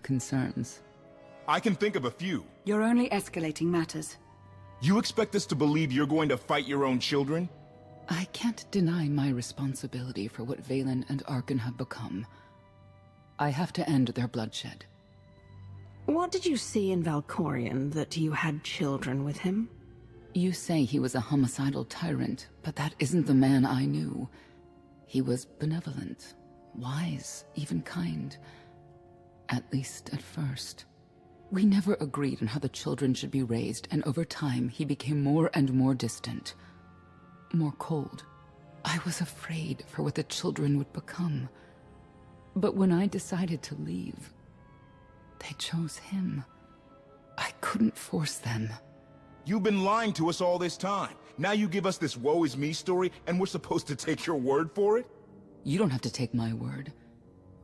concerns? I can think of a few. You're only escalating matters. You expect us to believe you're going to fight your own children? I can't deny my responsibility for what Valen and Arkan have become. I have to end their bloodshed. What did you see in Valkorion that you had children with him? You say he was a homicidal tyrant, but that isn't the man I knew. He was benevolent, wise, even kind. At least at first. We never agreed on how the children should be raised, and over time he became more and more distant. More cold. I was afraid for what the children would become. But when I decided to leave, they chose him. I couldn't force them. You've been lying to us all this time. Now you give us this woe is me story, and we're supposed to take your word for it? You don't have to take my word.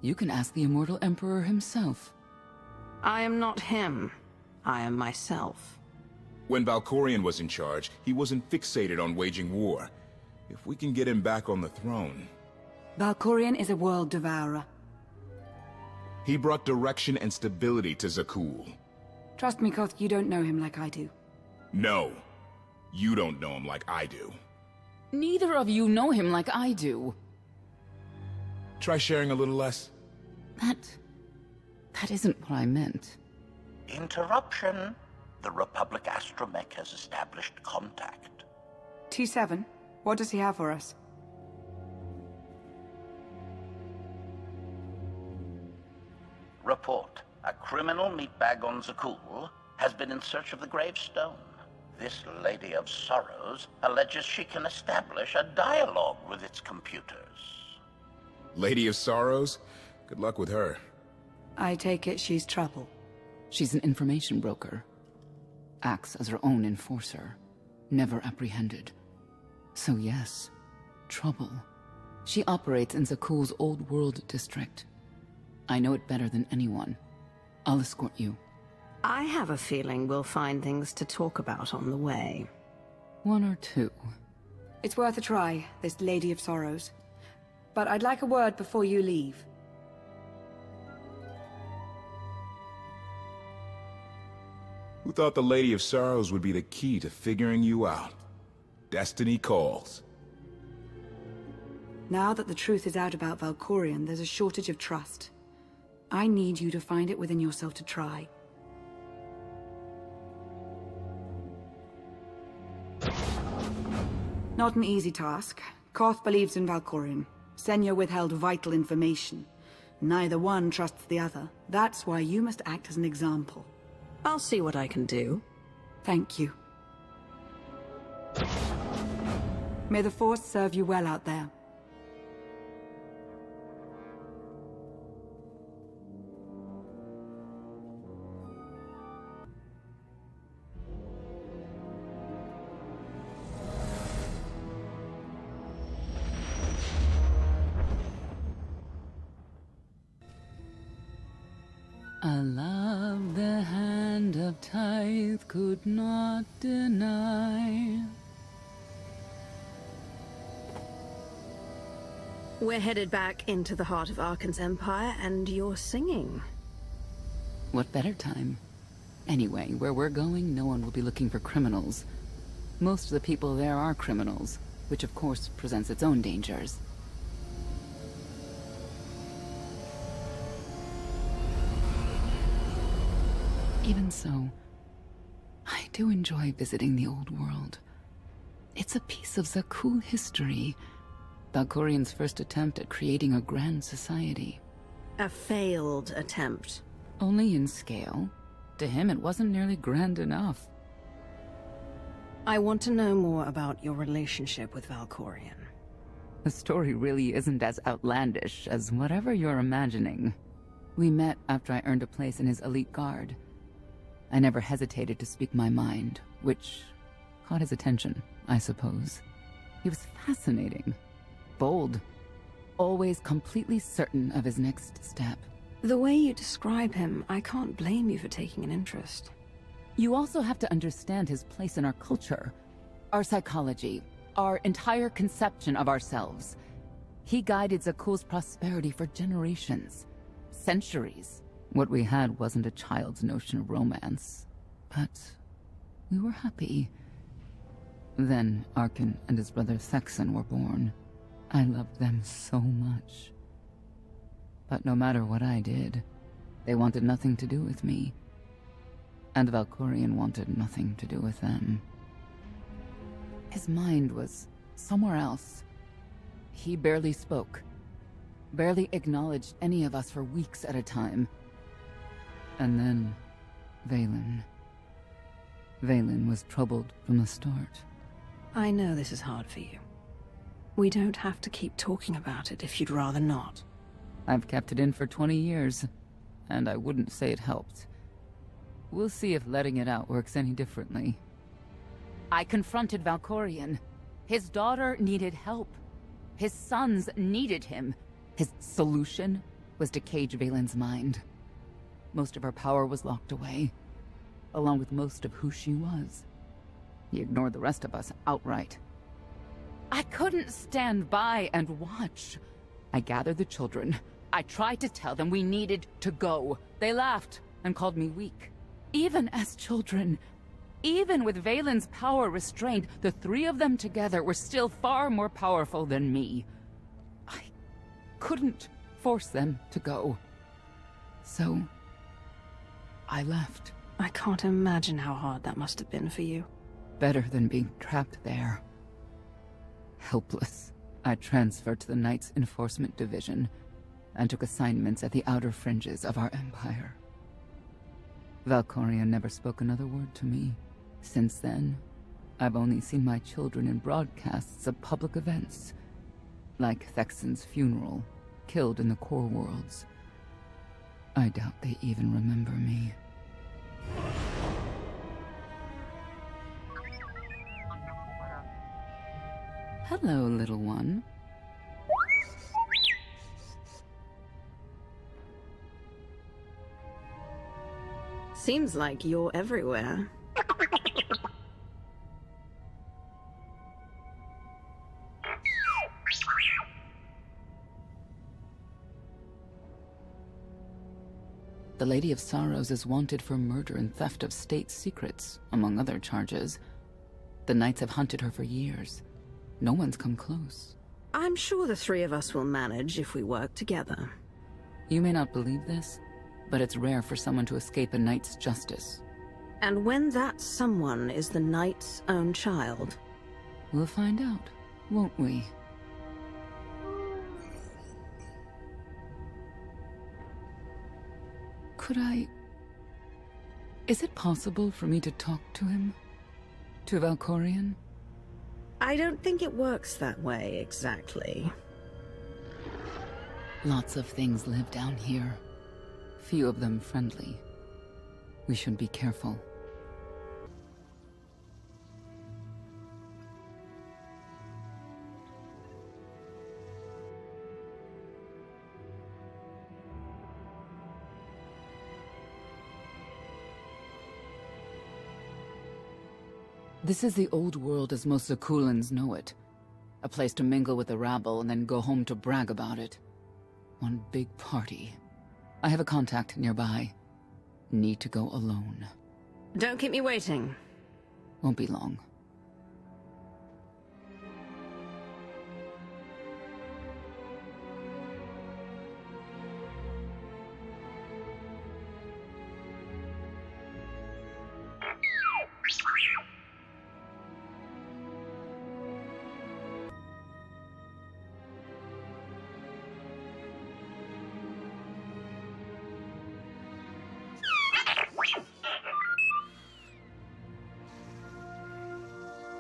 You can ask the Immortal Emperor himself. I am not him. I am myself. When Valkorion was in charge, he wasn't fixated on waging war. If we can get him back on the throne... Valkorion is a world devourer. He brought direction and stability to Zakul. Trust me, Koth, you don't know him like I do. No. You don't know him like I do. Neither of you know him like I do. Try sharing a little less. That isn't what I meant. Interruption. The Republic astromech has established contact. T7, what does he have for us? Report. A criminal meatbag on Zakul has been in search of the gravestone. This Lady of Sorrows alleges she can establish a dialogue with its computers. Lady of Sorrows? Good luck with her. I take it she's trouble. She's an information broker. Acts as her own enforcer. Never apprehended. So yes, trouble. She operates in Zakul's Old World district. I know it better than anyone. I'll escort you. I have a feeling we'll find things to talk about on the way. One or two. It's worth a try, this Lady of Sorrows. But I'd like a word before you leave. Who thought the Lady of Sorrows would be the key to figuring you out? Destiny calls. Now that the truth is out about Valkorion, there's a shortage of trust. I need you to find it within yourself to try. Not an easy task. Koth believes in Valkorion. Senya withheld vital information. Neither one trusts the other. That's why you must act as an example. I'll see what I can do. Thank you. May the Force serve you well out there. A love the hand of Tithe could not deny. We're headed back into the heart of Arkan's empire, and you're singing. What better time? Anyway, where we're going, no one will be looking for criminals. Most of the people there are criminals, which of course presents its own dangers. Even so, I do enjoy visiting the old world. It's a piece of Zakul history. Valkorion's first attempt at creating a grand society. A failed attempt. Only in scale. To him, it wasn't nearly grand enough. I want to know more about your relationship with Valkorion. The story really isn't as outlandish as whatever you're imagining. We met after I earned a place in his elite guard. I never hesitated to speak my mind, which caught his attention, I suppose. He was fascinating. Bold. Always completely certain of his next step. The way you describe him, I can't blame you for taking an interest. You also have to understand his place in our culture, our psychology, our entire conception of ourselves. He guided Zakul's prosperity for generations, centuries. What we had wasn't a child's notion of romance, but we were happy. Then Arkin and his brother Thexan were born. I loved them so much. But no matter what I did, they wanted nothing to do with me. And Valkorion wanted nothing to do with them. His mind was somewhere else. He barely spoke, barely acknowledged any of us for weeks at a time. And then, Vaylin. Vaylin was troubled from the start. I know this is hard for you. We don't have to keep talking about it if you'd rather not. I've kept it in for 20 years, and I wouldn't say it helped. We'll see if letting it out works any differently. I confronted Valkorion. His daughter needed help. His sons needed him. His solution was to cage Vaylin's mind. Most of her power was locked away, along with most of who she was. He ignored the rest of us outright. I couldn't stand by and watch. I gathered the children. I tried to tell them we needed to go. They laughed and called me weak. Even as children, even with Vaylin's power restrained, the three of them together were still far more powerful than me. I couldn't force them to go. So, I left. I can't imagine how hard that must have been for you. Better than being trapped there. Helpless, I transferred to the Knights Enforcement Division and took assignments at the outer fringes of our empire. Valkorion never spoke another word to me. Since then, I've only seen my children in broadcasts of public events, like Thexan's funeral, killed in the Core Worlds. I doubt they even remember me. Hello, little one. Seems like you're everywhere. The Lady of Sorrows is wanted for murder and theft of state secrets, among other charges. The Knights have hunted her for years. No one's come close. I'm sure the three of us will manage if we work together. You may not believe this, but it's rare for someone to escape a knight's justice. And when that someone is the knight's own child? We'll find out, won't we? Could I... Is it possible for me to talk to him? To Valkorion? I don't think it works that way, exactly. Lots of things live down here. Few of them friendly. We should be careful. This is the old world as most Zakulans know it. A place to mingle with the rabble and then go home to brag about it. One big party. I have a contact nearby. Need to go alone. Don't keep me waiting. Won't be long.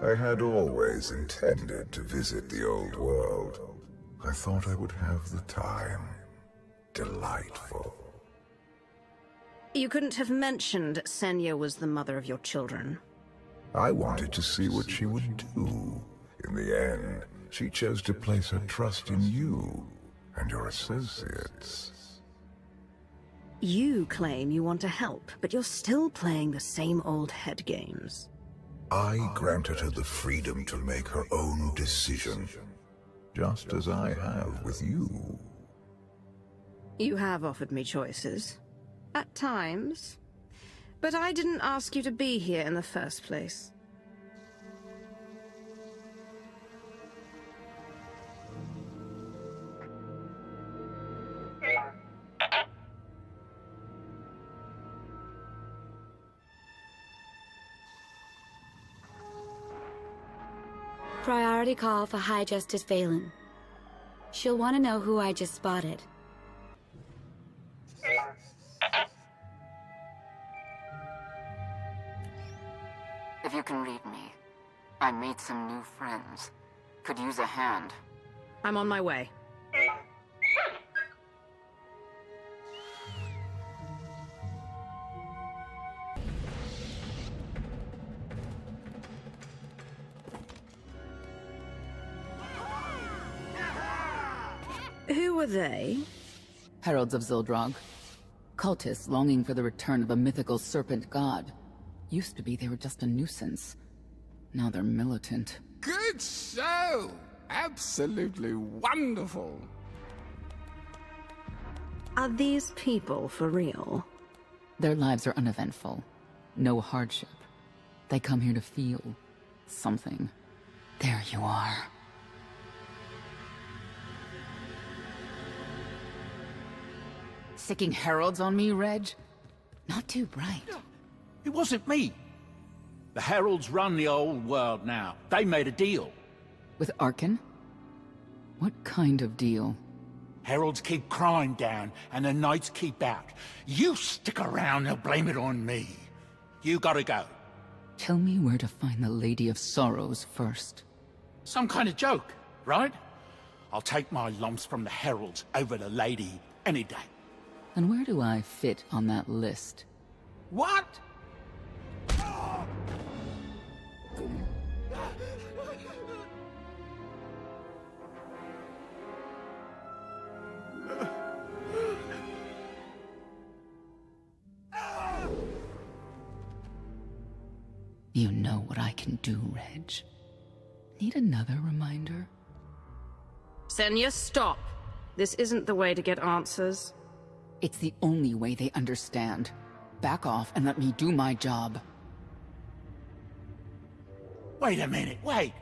I had always intended to visit the old world. I thought I would have the time. Delightful. You couldn't have mentioned Senya was the mother of your children. I wanted to see what she would do. In the end, she chose to place her trust in you and your associates. You claim you want to help, but you're still playing the same old head games. I granted her the freedom to make her own decision, just as I have with you. You have offered me choices. At times. But I didn't ask you to be here in the first place. Priority call for High Justice Valen. She'll want to know who I just spotted. If you can read me, I made some new friends. Could use a hand. I'm on my way. Who were they? Heralds of Zildrog. Cultists longing for the return of a mythical serpent god. Used to be they were just a nuisance. Now they're militant. Good show! Absolutely wonderful. Are these people for real? Their lives are uneventful. No hardship. They come here to feel something. There you are. Sicking heralds on me, Reg? Not too bright. It wasn't me. The heralds run the old world now. They made a deal. With Arkan? What kind of deal? Heralds keep crime down, and the knights keep out. You stick around and blame it on me. You gotta go. Tell me where to find the Lady of Sorrows first. Some kind of joke, right? I'll take my lumps from the heralds over the lady any day. And where do I fit on that list? What? You know what I can do, Reg. Need another reminder? Senya, stop. This isn't the way to get answers. It's the only way they understand. Back off and let me do my job. Wait a minute, wait.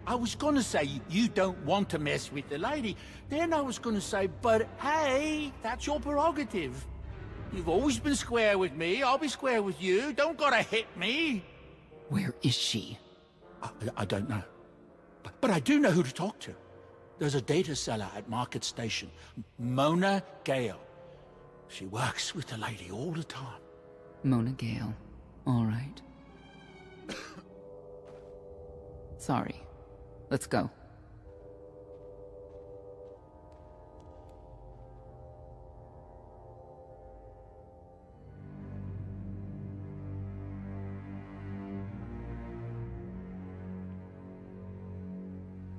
I was gonna say you don't want to mess with the lady. Then I was gonna say, but hey, that's your prerogative. You've always been square with me, I'll be square with you. Don't gotta hit me. Where is she? I don't know. But I do know who to talk to. There's a data seller at Market Station, Mona Gale. She works with the lady all the time. Mona Gale. All right. Sorry. Let's go.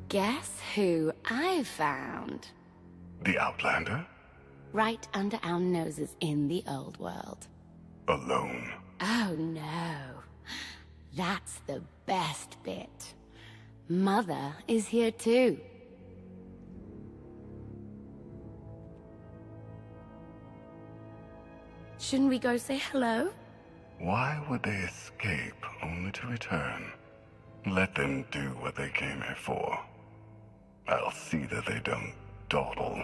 Guess who I found? The Outlander? Right under our noses in the old world. Alone? Oh no. That's the best bit. Mother is here too. Shouldn't we go say hello? Why would they escape only to return? Let them do what they came here for. I'll see that they don't dawdle.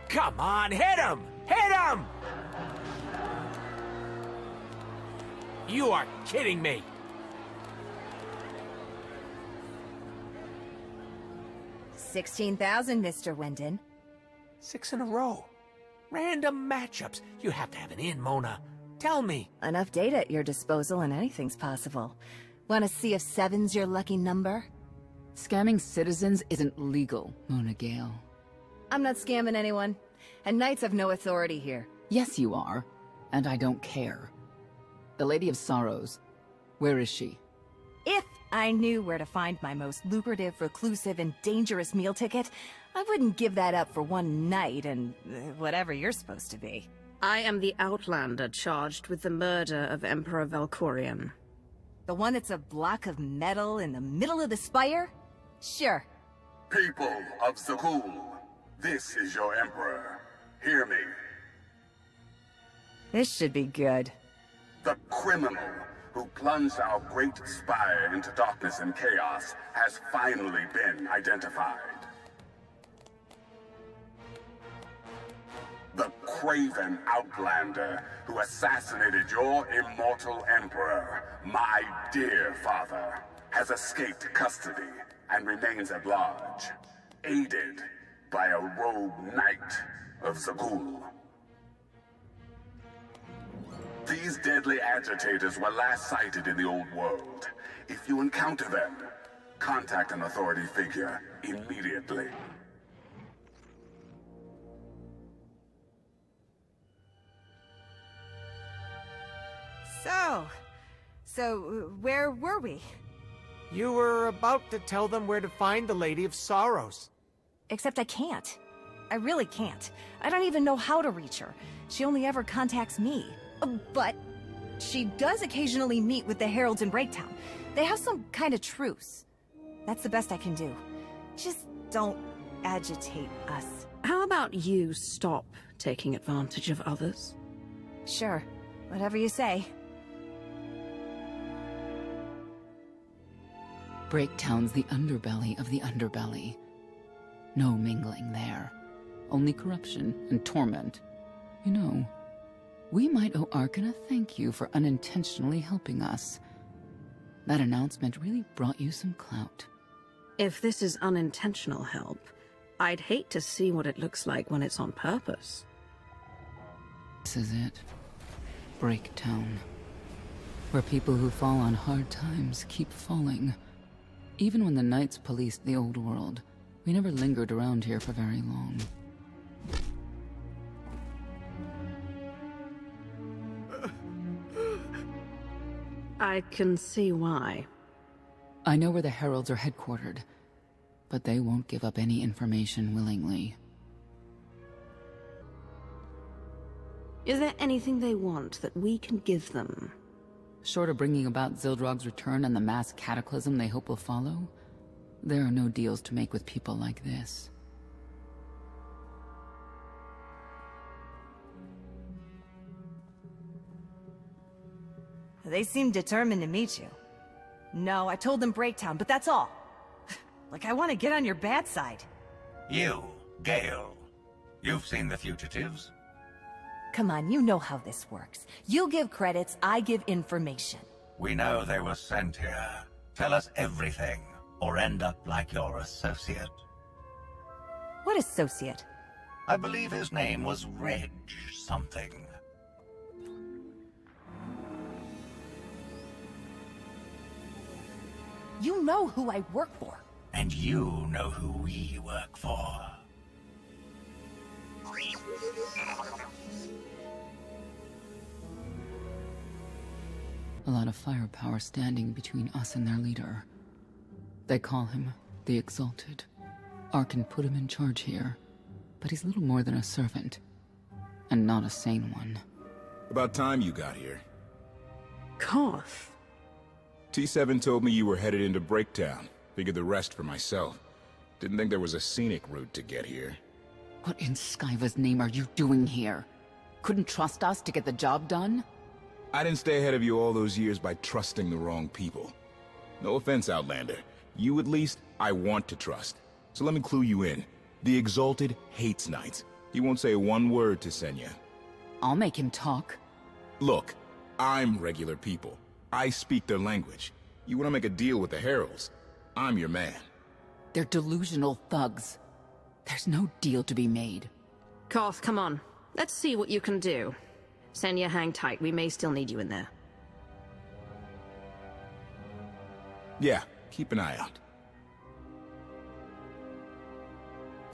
Come on, hit him! Hit him! You are kidding me! $16,000, Mr. Wyndon. 6 in a row. Random matchups. You have to have an in, Mona. Tell me. Enough data at your disposal and anything's possible. Want to see if 7's your lucky number? Scamming citizens isn't legal, Mona Gale. I'm not scamming anyone. And knights have no authority here. Yes, you are. And I don't care. The Lady of Sorrows. Where is she? If I knew where to find my most lucrative, reclusive, and dangerous meal ticket, I wouldn't give that up for one night and whatever you're supposed to be. I am the Outlander charged with the murder of Emperor Valkorion. The one that's a block of metal in the middle of the spire? Sure. People of Zakul, this is your Emperor. Hear me. This should be good. The criminal who plunged our great spire into darkness and chaos has finally been identified. The craven outlander who assassinated your immortal emperor, my dear father, has escaped custody and remains at large, aided by a rogue knight of Zakul. These deadly agitators were last sighted in the old world. If you encounter them, contact an authority figure immediately. So where were we? You were about to tell them where to find the Lady of Sorrows. Except I can't. I really can't. I don't even know how to reach her. She only ever contacts me. But she does occasionally meet with the Heralds in Breaktown. They have some kind of truce. That's the best I can do. Just don't agitate us. How about you stop taking advantage of others? Sure. Whatever you say. Breaktown's the underbelly of the underbelly. No mingling there. Only corruption and torment. You know, we might owe Arkan a thank you for unintentionally helping us. That announcement really brought you some clout. If this is unintentional help, I'd hate to see what it looks like when it's on purpose. This is it. Breaktown. Where people who fall on hard times keep falling. Even when the Knights policed the old world, we never lingered around here for very long. I can see why. I know where the Heralds are headquartered, but they won't give up any information willingly. Is there anything they want that we can give them? Short of bringing about Zildrog's return and the mass cataclysm they hope will follow, there are no deals to make with people like this. They seem determined to meet you. No, I told them Breaktown, but that's all. Like I want to get on your bad side. You, Gale. You've seen the fugitives? Come on, you know how this works. You give credits, I give information. We know they were sent here. Tell us everything, or end up like your associate. What associate? I believe his name was Reg something. You know who I work for. And you know who we work for. A lot of firepower standing between us and their leader. They call him the Exalted. Arkan put him in charge here, but he's little more than a servant, and not a sane one. About time you got here. KOTFE? T7 told me you were headed into Breaktown. Figured the rest for myself. Didn't think there was a scenic route to get here. What in Skyva's name are you doing here? Couldn't trust us to get the job done? I didn't stay ahead of you all those years by trusting the wrong people. No offense, Outlander. You at least, I want to trust. So let me clue you in. The Exalted hates Knights. He won't say one word to Senya. I'll make him talk. Look, I'm regular people. I speak their language. You want to make a deal with the Heralds? I'm your man. They're delusional thugs. There's no deal to be made. KOTFE, come on. Let's see what you can do. Senya, hang tight. We may still need you in there. Yeah, keep an eye out.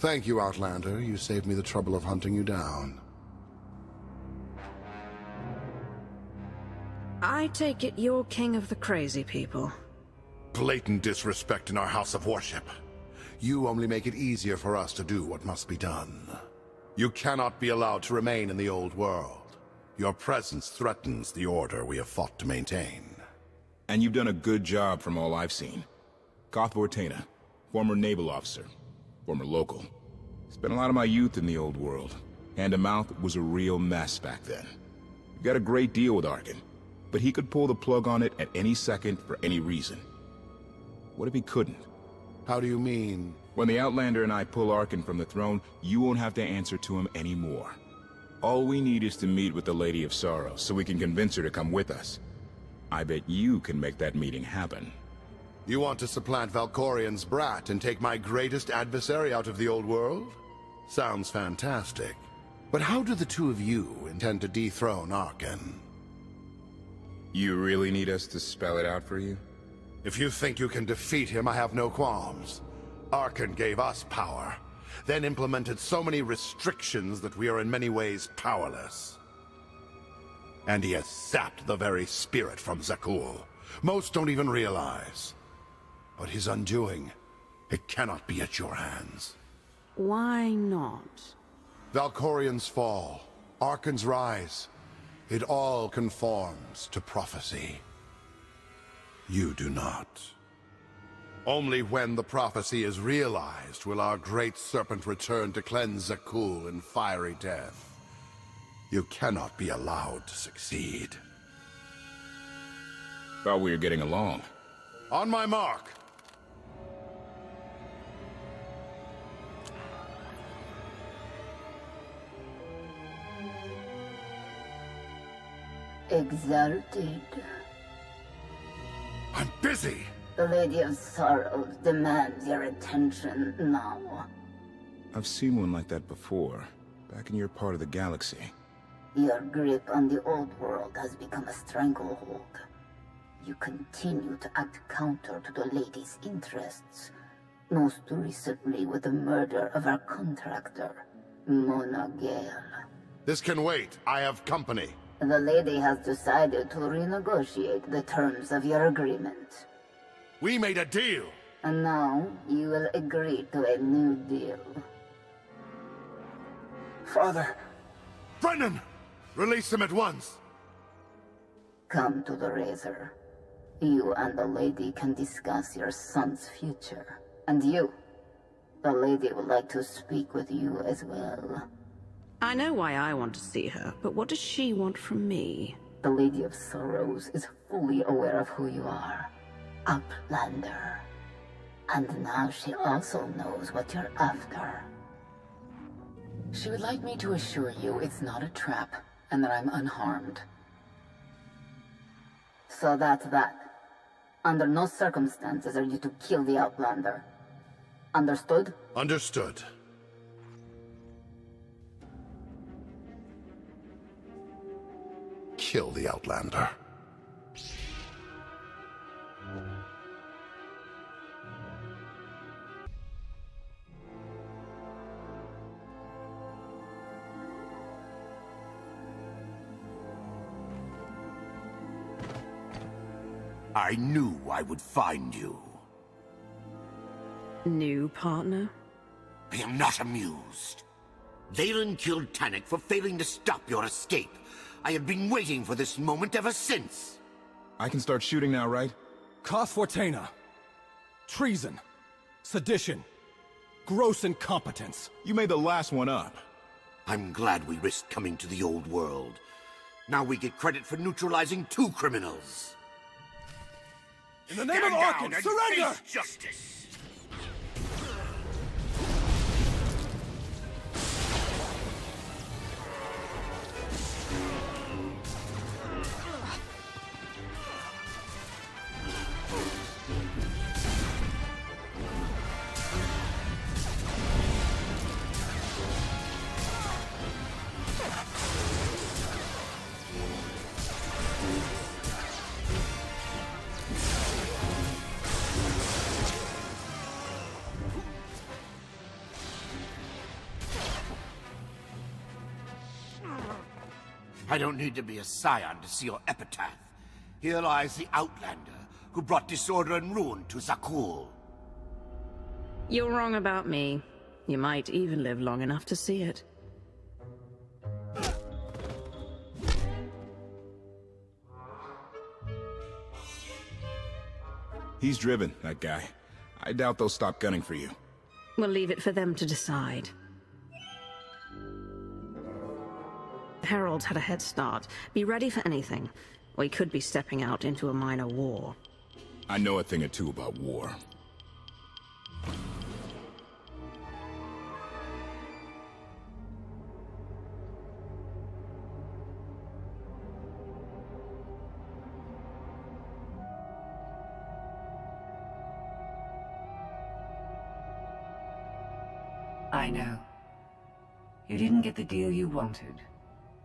Thank you, Outlander. You saved me the trouble of hunting you down. I take it you're king of the crazy people. Blatant disrespect in our house of worship. You only make it easier for us to do what must be done. You cannot be allowed to remain in the old world. Your presence threatens the order we have fought to maintain. And you've done a good job from all I've seen. KOTFE, Former naval officer. Former local. Spent a lot of my youth in the old world. Hand-to-mouth was a real mess back then. We got a great deal with Arkin, but he could pull the plug on it at any second for any reason. What if he couldn't? How do you mean? When the Outlander and I pull Arkin from the throne, you won't have to answer to him anymore. All we need is to meet with the Lady of Sorrow, so we can convince her to come with us. I bet you can make that meeting happen. You want to supplant Valkorian's brat and take my greatest adversary out of the old world? Sounds fantastic. But how do the two of you intend to dethrone Arkin? You really need us to spell it out for you? If you think you can defeat him, I have no qualms. Arkin gave us power, then implemented so many restrictions that we are in many ways powerless. And he has sapped the very spirit from Zakul. Most don't even realize. But his undoing, it cannot be at your hands. Why not? Valkorian's fall, Arkin's rise, it all conforms to prophecy. You do not. Only when the prophecy is realized will our great serpent return to cleanse Zakul in fiery death. You cannot be allowed to succeed. Thought we were getting along. On my mark! Exalted. I'm busy! The Lady of Sorrows demands your attention now. I've seen one like that before, back in your part of the galaxy. Your grip on the old world has become a stranglehold. You continue to act counter to the Lady's interests, most recently with the murder of our contractor, Mona Gale. This can wait. I have company. The Lady has decided to renegotiate the terms of your agreement. We made a deal! And now, you will agree to a new deal. Father! Brennan! Release him at once! Come to the Razor. You and the Lady can discuss your son's future. And you, the Lady would like to speak with you as well. I know why I want to see her, but what does she want from me? The Lady of Sorrows is fully aware of who you are. Outlander. And now she also knows what you're after. She would like me to assure you it's not a trap, and that I'm unharmed. So that's that. Under no circumstances are you to kill the Outlander. Understood? Understood. Kill the Outlander. I knew I would find you. New partner? I am not amused. Valen killed Tannic for failing to stop your escape. I have been waiting for this moment ever since. I can start shooting now, right? KOTFE. Treason. Sedition. Gross incompetence. You made the last one up. I'm glad we risked coming to the old world. Now we get credit for neutralizing 2 criminals. In the name of Arkin, surrender! Face justice! I don't need to be a scion to see your epitaph. Here lies the Outlander, who brought disorder and ruin to Zakul. You're wrong about me. You might even live long enough to see it. He's driven, that guy. I doubt they'll stop gunning for you. We'll leave it for them to decide. Heralds had a head start. Be ready for anything. We could be stepping out into a minor war. I know a thing or two about war. I know. You didn't get the deal you wanted,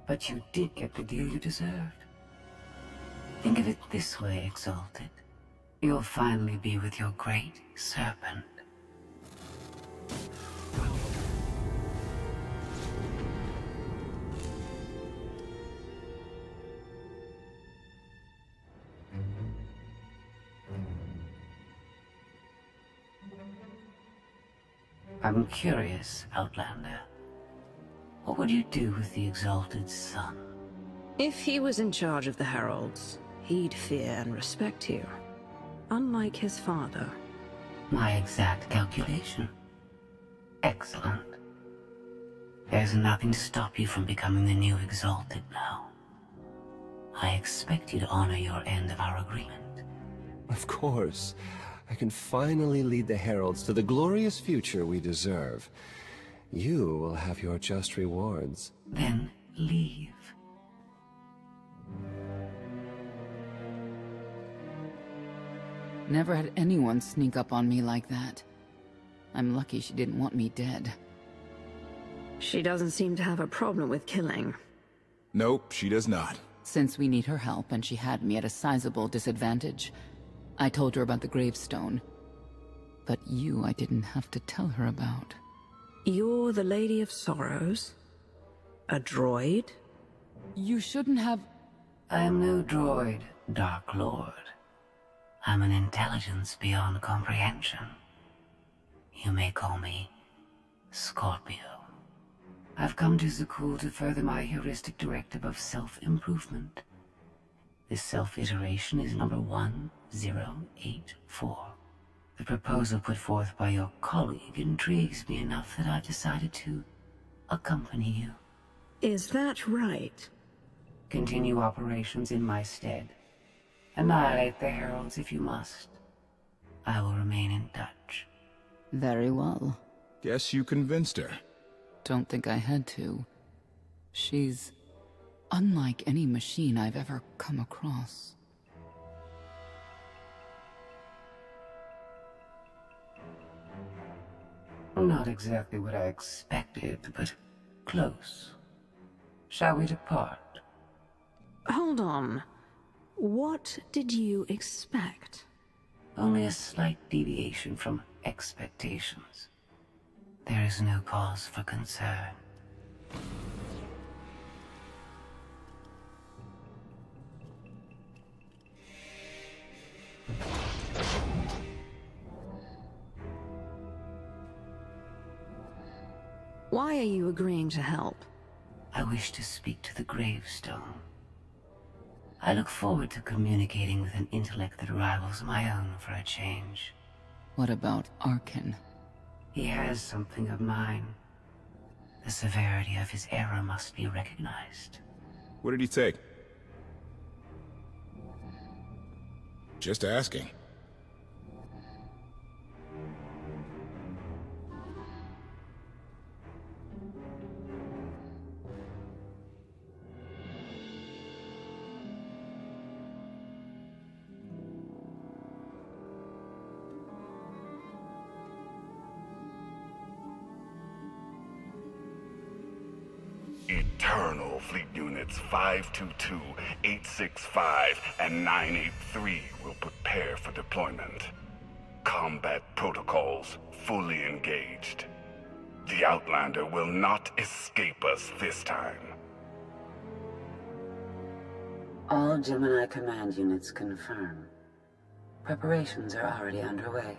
but you did get the deal you deserved. Think of it this way, Exalted. You'll finally be with your great serpent. I'm curious, Outlander. What would you do with the Exalted's son? If he was in charge of the Heralds, he'd fear and respect you. Unlike his father. My exact calculation. Excellent. There's nothing to stop you from becoming the new Exalted now. I expect you to honor your end of our agreement. Of course. I can finally lead the Heralds to the glorious future we deserve. You will have your just rewards. Then leave. Never had anyone sneak up on me like that. I'm lucky she didn't want me dead. She doesn't seem to have a problem with killing. Nope, she does not. Since we need her help and she had me at a sizable disadvantage, I told her about the gravestone. But you I didn't have to tell her about. You're the Lady of Sorrows? A droid? You shouldn't have... I'm no droid, Dark Lord. I'm an intelligence beyond comprehension. You may call me Scorpio. I've come to Zakul to further my heuristic directive of self-improvement. This self-iteration is number 1084. The proposal put forth by your colleague intrigues me enough that I've decided to accompany you. Is that right? Continue operations in my stead. Annihilate the Heralds if you must. I will remain in touch. Very well. Guess you convinced her. Don't think I had to. She's unlike any machine I've ever come across. Not exactly what I expected, but close. Shall we depart? Hold on. What did you expect? Only a slight deviation from expectations. There is no cause for concern. Why are you agreeing to help? I wish to speak to the gravestone. I look forward to communicating with an intellect that rivals my own for a change. What about Arkin? He has something of mine. The severity of his error must be recognized. What did he take? Just asking. Eternal Fleet Units 522, 865, and 983 will prepare for deployment. Combat protocols fully engaged. The Outlander will not escape us this time. All Gemini command units confirm. Preparations are already underway.